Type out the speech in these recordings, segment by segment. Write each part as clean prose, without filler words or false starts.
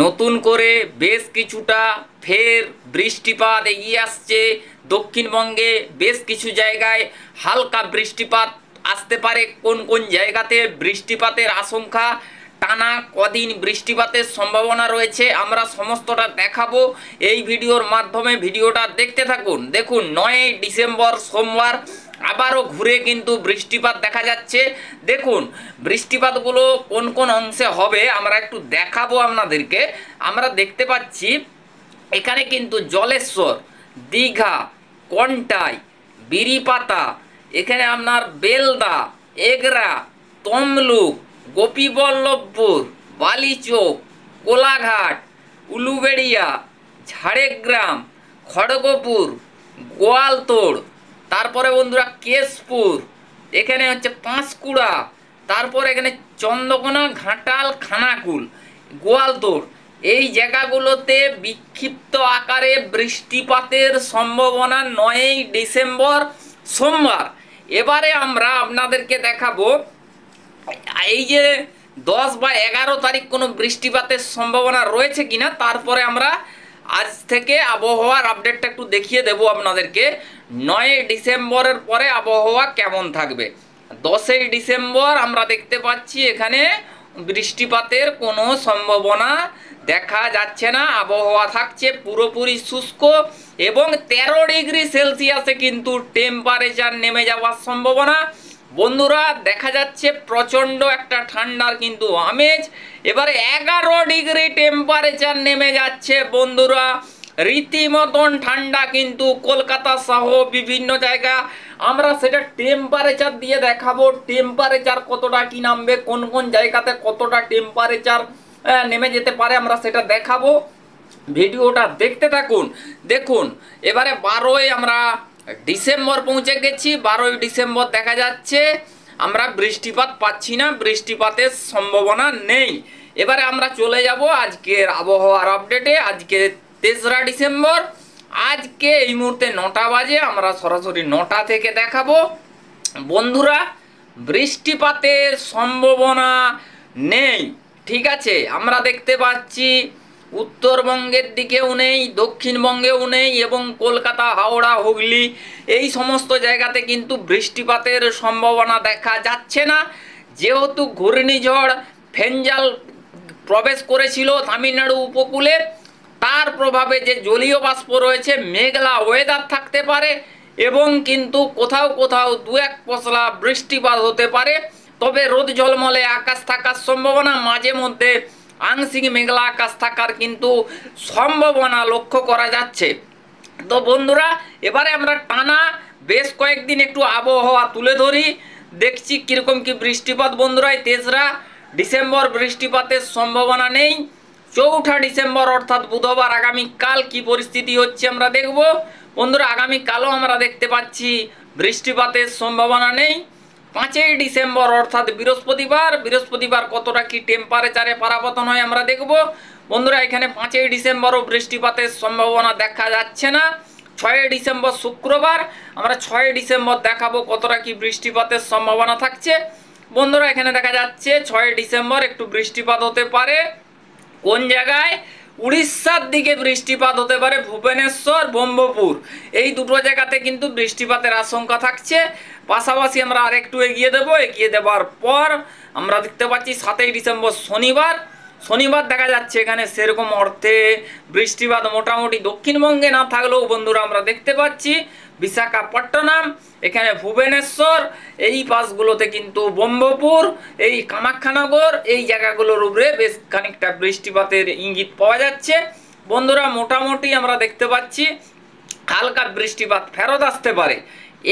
নতুন করে বেশ কিছুটা ফের বৃষ্টিপাত এগিয়ে আসছে। দক্ষিণবঙ্গে বেশ কিছু জায়গায় হালকা বৃষ্টিপাত আসতে পারে। কোন কোন জায়গাতে বৃষ্টিপাতের আশঙ্কা, টানা কদিন বৃষ্টিপাতের সম্ভাবনা রয়েছে, আমরা সমস্তটা দেখাবো এই ভিডিওর মাধ্যমে। ভিডিওটা দেখতে থাকুন। দেখুন, 9ই ডিসেম্বর সোমবার আবারও ঘুরে কিন্তু বৃষ্টিপাত দেখা যাচ্ছে। দেখুন বৃষ্টিপাতগুলো কোন কোন অংশে হবে আমরা একটু দেখাবো আপনাদেরকে। আমরা দেখতে পাচ্ছি এখানে কিন্তু জলেশ্বর, দীঘা, কন্টাই, বিরিপাতা, এখানে আপনার বেলদা, এগরা, তমলুক, গোপীবল্লভপুর, বালিচক, কোলাঘাট, উলুবেড়িয়া, ঝাড়গ্রাম, খড়গপুর, গোয়ালতোড়, তারপরে বন্ধুরা কেশপুর, এখানে হচ্ছে পাঁশকুড়া, তারপরে এখানে চন্দ্রকোনা, ঘাটাল, খানাকুল, গোয়ালতোড়, এই জায়গাগুলোতে বিক্ষিপ্ত আকারে বৃষ্টিপাতের সম্ভাবনা 9ই ডিসেম্বর সোমবার। এবারে আমরা আপনাদেরকে দেখাবো এই যে 10 বা 11 তারিখ কোনো বৃষ্টিপাতের সম্ভাবনা রয়েছে কিনা। তারপরে আমরা আজ থেকে আবহাওয়ার আপডেটটা একটু দেখিয়ে দেব আপনাদেরকে। 9ই ডিসেম্বরের পরে আবহাওয়া কেমন থাকবে। 10ই ডিসেম্বর আমরা দেখতে পাচ্ছি এখানে বৃষ্টিপাতের কোনো সম্ভাবনা দেখা যাচ্ছে না। আবহাওয়া থাকছে পুরোপুরি শুষ্ক এবং 13 ডিগ্রি সেলসিয়াসে কিন্তু টেম্পারেচার নেমে যাওয়ার সম্ভাবনা। বন্ধুরা দেখা যাচ্ছে প্রচণ্ড একটা ঠান্ডার কিন্তু আমেজ। এবারে 11 ডিগ্রি টেম্পারেচার নেমে যাচ্ছে বন্ধুরা, রীতিমতন ঠান্ডা কিন্তু কলকাতা সহ বিভিন্ন জায়গা। আমরা সেটা টেম্পারেচার দিয়ে দেখাবো, টেম্পারেচার কতটা কি নামবে, কোন কোন জায়গাতে কতটা টেম্পারেচার নেমে যেতে পারে আমরা সেটা দেখাবো। ভিডিওটা দেখতে থাকুন। দেখুন এবারে 12ই আমরা ডিসেম্বর পৌঁছে গেছি। 12ই ডিসেম্বর দেখা যাচ্ছে আমরা বৃষ্টিপাত পাচ্ছি না, বৃষ্টিপাতের সম্ভাবনা নেই। এবারে আমরা চলে যাব আজকের আবহাওয়ার আপডেটে। আজকে 3রা ডিসেম্বর, আজকে এই মুহূর্তে 9টা বাজে, আমরা সরাসরি 9টা থেকে দেখাবো। বন্ধুরা বৃষ্টিপাতের সম্ভাবনা নেই, ঠিক আছে। আমরা দেখতে পাচ্ছি উত্তরবঙ্গের দিকেও নেই, দক্ষিণবঙ্গেও নেই এবং কলকাতা, হাওড়া, হুগলি এই সমস্ত জায়গাতে কিন্তু বৃষ্টিপাতের সম্ভাবনা দেখা যাচ্ছে না। যেহেতু ঘূর্ণিঝড় ফেঞ্জাল প্রবেশ করেছিল তামিলনাড়ু উপকূলে, তার প্রভাবে যে জলীয় বাষ্প রয়েছে, মেঘলা ওয়েদার থাকতে পারে এবং কিন্তু কোথাও কোথাও 2-1 পশলা বৃষ্টিপাত হতে পারে। তবে রোদ ঝলমলে আকাশ থাকার সম্ভাবনা, মাঝে মধ্যে আংশিক মেঘলা আকাশ থাকার কিন্তু সম্ভাবনা লক্ষ্য করা যাচ্ছে। তো বন্ধুরা এবারে আমরা টানা বেশ কয়েকদিন একটু আবহাওয়া তুলে ধরি, দেখছি কীরকম কি বৃষ্টিপাত। বন্ধুরা 3রা ডিসেম্বর বৃষ্টিপাতের সম্ভাবনা নেই। 4ঠা ডিসেম্বর অর্থাৎ বুধবার আগামীকাল কি পরিস্থিতি হচ্ছে আমরা দেখব। বন্ধুরা আগামীকালও আমরা দেখতে পাচ্ছি বৃষ্টিপাতের সম্ভাবনা নেই। 5ই ডিসেম্বর অর্থাৎ বৃহস্পতিবার কতটা কি টেম্পারেচারে পারাবর্তন হয় আমরা দেখব। বন্ধুরা এখানে 5ই ডিসেম্বরও বৃষ্টিপাতের সম্ভাবনা দেখা যাচ্ছে না। 6ই ডিসেম্বর শুক্রবার, আমরা 6ই ডিসেম্বর দেখাবো কতটা কি বৃষ্টিপাতের সম্ভাবনা থাকছে। বন্ধুরা এখানে দেখা যাচ্ছে 6ই ডিসেম্বর একটু বৃষ্টিপাত হতে পারে। কোন জায়গায়? উড়িষ্যার দিকে বৃষ্টিপাত হতে পারে, ভুবনেশ্বর, ব্রহ্মপুর এই দুটো জায়গাতে কিন্তু বৃষ্টিপাতের আশঙ্কা থাকছে। পাশাপাশি আমরা আরেকটু এগিয়ে দেওয়ার পর আমরা দেখতে পাচ্ছি 7ই ডিসেম্বর শনিবার দেখা যাচ্ছে এখানে সেরকম অর্থে বৃষ্টিপাত মোটামুটি দক্ষিণবঙ্গে না থাকলেও বন্ধুরা আমরা দেখতে পাচ্ছি বিশাখাপট্টনম, এখানে ভুবনেশ্বর, এই পাশগুলোতে কিন্তু ব্রহ্মপুর, এই কামাখ্যানগর এই জায়গাগুলোর উপরে বেশ খানিকটা বৃষ্টিপাতের ইঙ্গিত পাওয়া যাচ্ছে। বন্ধুরা মোটামুটি আমরা দেখতে পাচ্ছি হালকা বৃষ্টিপাত ফেরত আসতে পারে।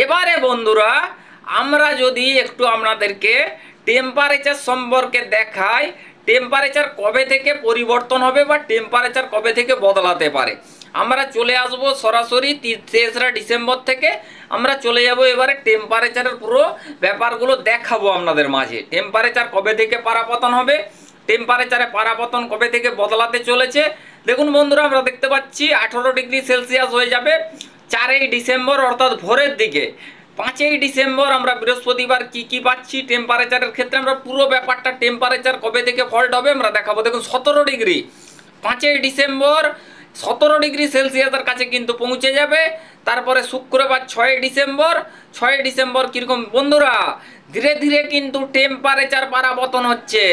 এবারে বন্ধুরা আমরা যদি একটু আপনাদেরকে টেম্পারেচার সম্পর্কে দেখাই, টেম্পারেচার কবে থেকে পরিবর্তন হবে বা টেম্পারেচার কবে থেকে বদলাতে পারে, আমরা চলে আসব সরাসরি 3রা ডিসেম্বর থেকে। আমরা চলে যাব এবারে টেম্পারেচারের পুরো ব্যাপারগুলো দেখাবো আপনাদের মাঝে। টেম্পারেচার কবে থেকে পারাপতন হবে, টেম্পারেচারে পারাপতন কবে থেকে বদলাতে চলেছে। দেখুন বন্ধুরা আমরা দেখতে পাচ্ছি 18 ডিগ্রি সেলসিয়াস হয়ে যাবে 4ই ডিসেম্বর অর্থাৎ ভোরের দিকে। 5ই ডিসেম্বর আমরা বৃহস্পতিবার কি পাচ্ছি টেম্পারেচারের ক্ষেত্রে, আমরা পুরো ব্যাপারটা টেম্পারেচার কবে থেকে ফল্ট হবে আমরা দেখাবো। দেখুন 17 ডিগ্রি 5ই ডিসেম্বর 17 ডিগ্রি সেলসিয়াসের কাছে কিন্তু পৌঁছে যাবে। তারপরে শুক্রবার 6ই ডিসেম্বর, 6ই ডিসেম্বর কীরকম বন্ধুরা ধীরে ধীরে কিন্তু টেম্পারেচার পারাবর্তন হচ্ছে।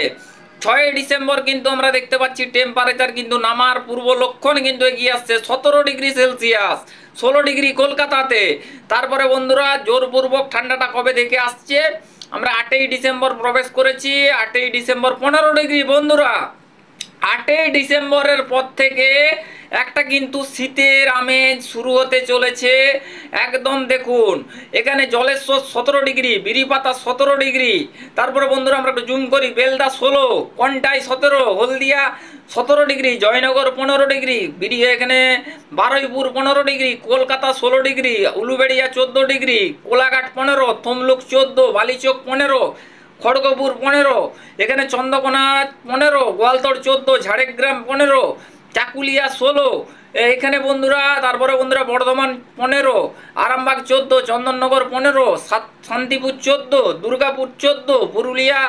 6ই ডিসেম্বর কিন্তু আমরা দেখতে পাচ্ছি টেম্পারেচার কিন্তু নামার পূর্ব লক্ষণ কিন্তু এগিয়ে আসছে 17 ডিগ্রি সেলসিয়াস, 16 ডিগ্রি কলকাতাতে। তারপরে বন্ধুরা জোরপূর্বক ঠান্ডাটা কবে থেকে আসছে, আমরা 8ই ডিসেম্বর প্রবেশ করেছি, 8ই ডিসেম্বর 15 ডিগ্রি বন্ধুরা। 8ই ডিসেম্বরের পর থেকে একটা কিন্তু শীতের আমেজ শুরু হতে চলেছে একদম। দেখুন এখানে জলেশ্বর 17 ডিগ্রি, বিরিপাতা 17 ডিগ্রি, তারপরে বন্ধুরা আমরা একটু জুম করি, বেলদা 16, কন্টাই 17, হলদিয়া 17 ডিগ্রি, জয়নগর 15 ডিগ্রি, এখানে Baruipur 15 degree, Kolkata 16 degree, Uluberia 14 degree, Kolaghat 15, Tamluk 14, Balichak 15, Kharagpur 15, এখানে চন্দ্রকোনা 15, গোয়ালতড় 14, ঝাড়গ্রাম 15, চাকুলিয়া 16, এখানে বন্ধুরা। তারপরে বন্ধুরা বর্ধমান 15, আরামবাগ 14, চন্দননগর 15, শান্তিপুর 14, দুর্গাপুর 14, পুরুলিয়া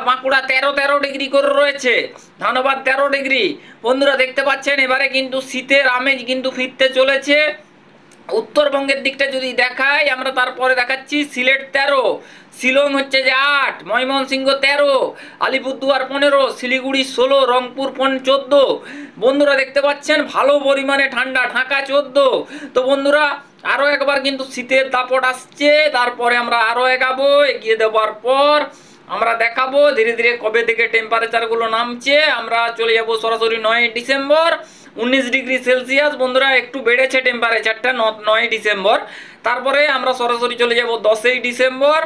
বাঁকুড়া 13 ডিগ্রি করে রয়েছে, ধানবাদ 13 ডিগ্রি। বন্ধুরা দেখতে পাচ্ছেন এবারে কিন্তু শীতের আমেজ কিন্তু ফিরতে চলেছে। উত্তরবঙ্গের দিকটা যদি দেখাই আমরা, তারপরে দেখাচ্ছি সিলেট 13, শিলং হচ্ছে যে 8, ময়মনসিংহ 13, আলিপুরদুয়ার 15, শিলিগুড়ি 16, রংপুর 14। বন্ধুরা দেখতে পাচ্ছেন ভালো পরিমাণে ঠান্ডা, ঢাকা 14। তো বন্ধুরা আরও একবার কিন্তু শীতের দাপট আসছে। তারপরে আমরা আরও এগিয়ে দেওয়ার পর আমরা দেখাবো ধীরে ধীরে কবে থেকে টেম্পারেচারগুলো নামছে। আমরা চলে যাব সরাসরি 9ই ডিসেম্বর, 19 ডিগ্রি সেলসিয়াস বন্ধুরা একটু বেড়েছে টেম্পারেচারটা 9ই ডিসেম্বর। তারপরে আমরা সরাসরি চলে যাব 10ই ডিসেম্বর।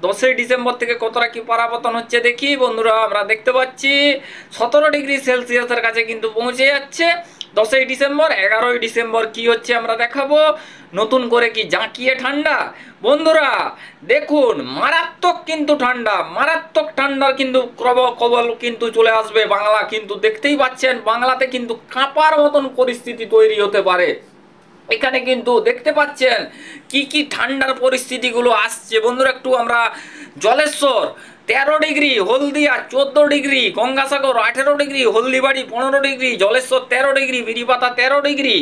10ই ডিসেম্বর থেকে কতটা কি পরাবর্তন হচ্ছে দেখি বন্ধুরা। আমরা দেখতে পাচ্ছি 17 ডিগ্রি সেলসিয়াসের কাছে কিন্তু পৌঁছে যাচ্ছে 10ই ডিসেম্বর। 11ই ডিসেম্বর কি হচ্ছে আমরা দেখাবো, নতুন করে কি জাঁকিয়ে ঠান্ডা। বন্ধুরা দেখুন মারাত্মক কিন্তু ঠান্ডা, মারাত্মক ঠান্ডার কিন্তু কবল কিন্তু চলে আসবে বাংলা। কিন্তু দেখতেই পাচ্ছেন বাংলাতে কিন্তু কাঁপার মতন পরিস্থিতি তৈরি হতে পারে। এখানে কিন্তু দেখতে পাচ্ছেন কি কি ঠান্ডার পরিস্থিতিগুলো আসছে বন্ধুরা। একটু আমরা Jaleswar 13 degree, Haldia 14 degree, Gangasagar 18 degree, Haldibari 15 degree, Jaleswar 13 degree, Biripata 13 degree,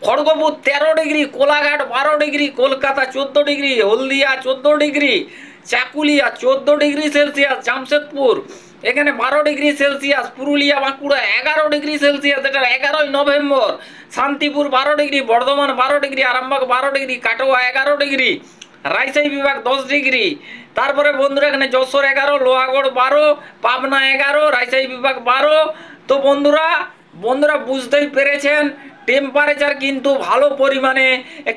Kharagpur 13 degree, Kolaghat 12 degree, Kolkata 14 degree, Haldia 14 degree, Chakulia 14 degree Celsius, Jamshedpur এখানে 12 degree Celsius, Purulia Bankura 11 degree Celsius, এটা 11ই November, Shantipur 12 degree, Bardhaman 12 degree, Arambagh 12 degree, Katwa 11 degree, Rajshahi বিভাগ 10 ডিগ্রি। তারপরে বন্ধুরা এখানে যশোর 11, লোহাগড় 12, পাবনা 11, রাজশাহী বিভাগ 12। তো বন্ধুরা বুঝতেই পেরেছেন টেম্পারেচার কিন্তু ভালো পরিমাণে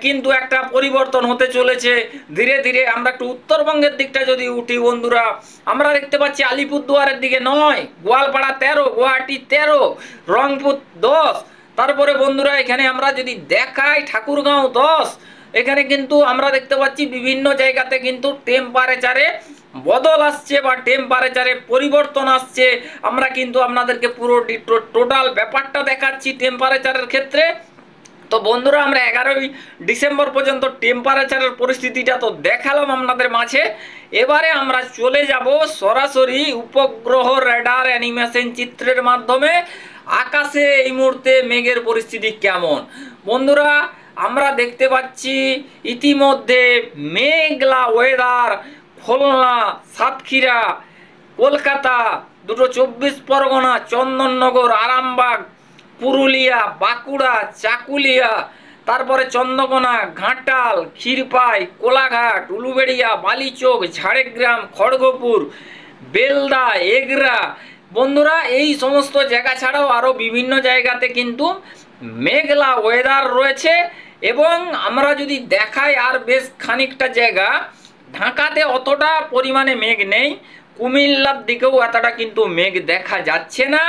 কিন্তু একটা পরিবর্তন হতে চলেছে ধীরে ধীরে। আমরা একটু উত্তরবঙ্গের দিকটা যদি উঠি বন্ধুরা, আমরা দেখতে পাচ্ছি আলিপুরদুয়ারের দিকে 9, গোয়ালপাড়া 13, গুয়াহাটি 13, রংপুর 10। তারপরে বন্ধুরা এখানে আমরা যদি দেখাই ঠাকুরগাঁও 10। এখানে কিন্তু আমরা দেখতে পাচ্ছি বিভিন্ন জায়গাতে কিন্তু টেম্পারেচারে বদল আসছে বা টেম্পারেচারে পরিবর্তন আসছে। আমরা কিন্তু আপনাদেরকে পুরো টোটাল ব্যাপারটা দেখাচ্ছি টেম্পারেচারের ক্ষেত্রে। তো বন্ধুরা আমরা 11ই ডিসেম্বর পর্যন্ত টেম্পারেচারের পরিস্থিতিটা তো দেখালাম আপনাদের মাঝে। এবারে আমরা চলে যাব সরাসরি উপগ্রহ রেডার অ্যানিমেশন চিত্রের মাধ্যমে আকাশে এই মুহূর্তে মেঘের পরিস্থিতি কেমন। বন্ধুরা আমরা দেখতে পাচ্ছি ইতিমধ্যে মেঘলা ওয়েদার খুলনা, সাতক্ষীরা, কলকাতা, 24 পরগনা, চন্দননগর, আরামবাগ, পুরুলিয়া, বাঁকুড়া, চাকুলিয়া, তারপরে চন্দ্রকোনা, ঘাটাল, ক্ষীরপাই, কোলাঘাট, উলুবেড়িয়া, বালিচক, ঝাড়গ্রাম, খড়গপুর, বেলদা, এগরা। বন্ধুরা এই সমস্ত জায়গা ছাড়াও আরও বিভিন্ন জায়গাতে কিন্তু মেঘলা ওয়েদার রয়েছে। এবং আমরা যদি দেখাই আর বেশ খানিকটা জায়গা, ঢাকাতে অতটা পরিমাণে মেঘ নেই, কুমিল্লার দিকেও এতটা কিন্তু মেঘ দেখা যাচ্ছে না।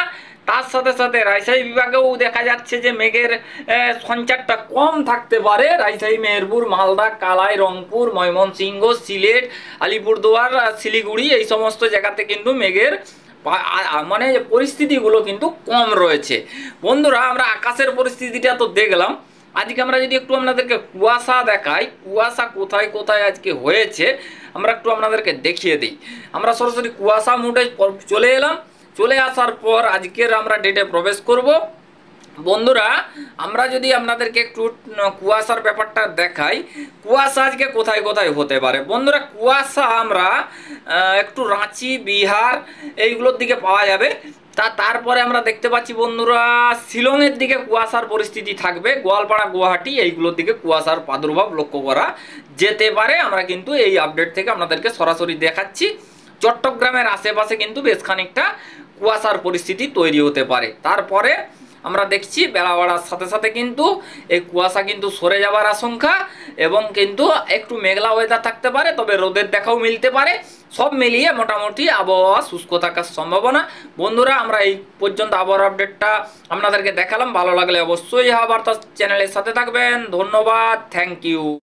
তার সাথে সাথে রাজশাহী বিভাগেও দেখা যাচ্ছে যে মেঘের সঞ্চারটা কম থাকতে পারে। রাজশাহী, মেহেরপুর, মালদা, কালাই, রংপুর, ময়মনসিংহ, সিলেট, আলিপুরদুয়ার, শিলিগুড়ি এই সমস্ত জায়গাতে কিন্তু মেঘের মানে পরিস্থিতিগুলো কিন্তু কম রয়েছে। বন্ধুরা আমরা আকাশের পরিস্থিতিটা তো দেখলাম। আজকে আমরা যদি একটু আপনাদেরকে কুয়াশা দেখাই, কুয়াশা কোথায় কোথায় আজকে হয়েছে আমরা একটু আপনাদেরকে দেখিয়ে দিই। আমরা সরাসরি কুয়াশা মোডে চলে এলাম। চলে আসার পর আজকের আমরা ডেটে প্রবেশ করব। বন্ধুরা, আমরা যদি আপনাদেরকে একটু কুয়াশার ব্যাপারটা দেখাই, কুয়াশা আজকে কোথায় কোথায় হতে পারে। বন্ধুরা, কুয়াশা আমরা একটু রাঁচি, বিহার এইগুলোর দিকে পাওয়া যাবে। তারপরে আমরা দেখতে পাচ্ছি বন্ধুরা শিলংয়ের দিকে কুয়াশার পরিস্থিতি থাকবে, গোয়ালপাড়া, গুয়াহাটি এইগুলোর দিকে কুয়াশার প্রাদুর্ভাব লক্ষ্য করা যেতে পারে। আমরা কিন্তু এই আপডেট থেকে আপনাদেরকে সরাসরি দেখাচ্ছি। চট্টগ্রামের আশেপাশে কিন্তু বেশ খানিকটা কুয়াশার পরিস্থিতি তৈরি হতে পারে। তারপরে আমরা দেখছি বেলা বাড়ার সাথে সাথে কিন্তু এই কুয়াশা কিন্তু সরে যাওয়ার আশঙ্কা, এবং কিন্তু একটু মেঘলা ওয়েদার থাকতে পারে, তবে রোদের দেখাও মিলতে পারে। সব মিলিয়ে মোটামুটি আবহাওয়া শুষ্ক থাকার সম্ভাবনা। বন্ধুরা, আমরা এই পর্যন্ত আবহাওয়ার আপডেটটা আপনাদেরকে দেখালাম। ভালো লাগলে অবশ্যই হাওয়া বার্তা চ্যানেলের সাথে থাকবেন। ধন্যবাদ, থ্যাংক ইউ।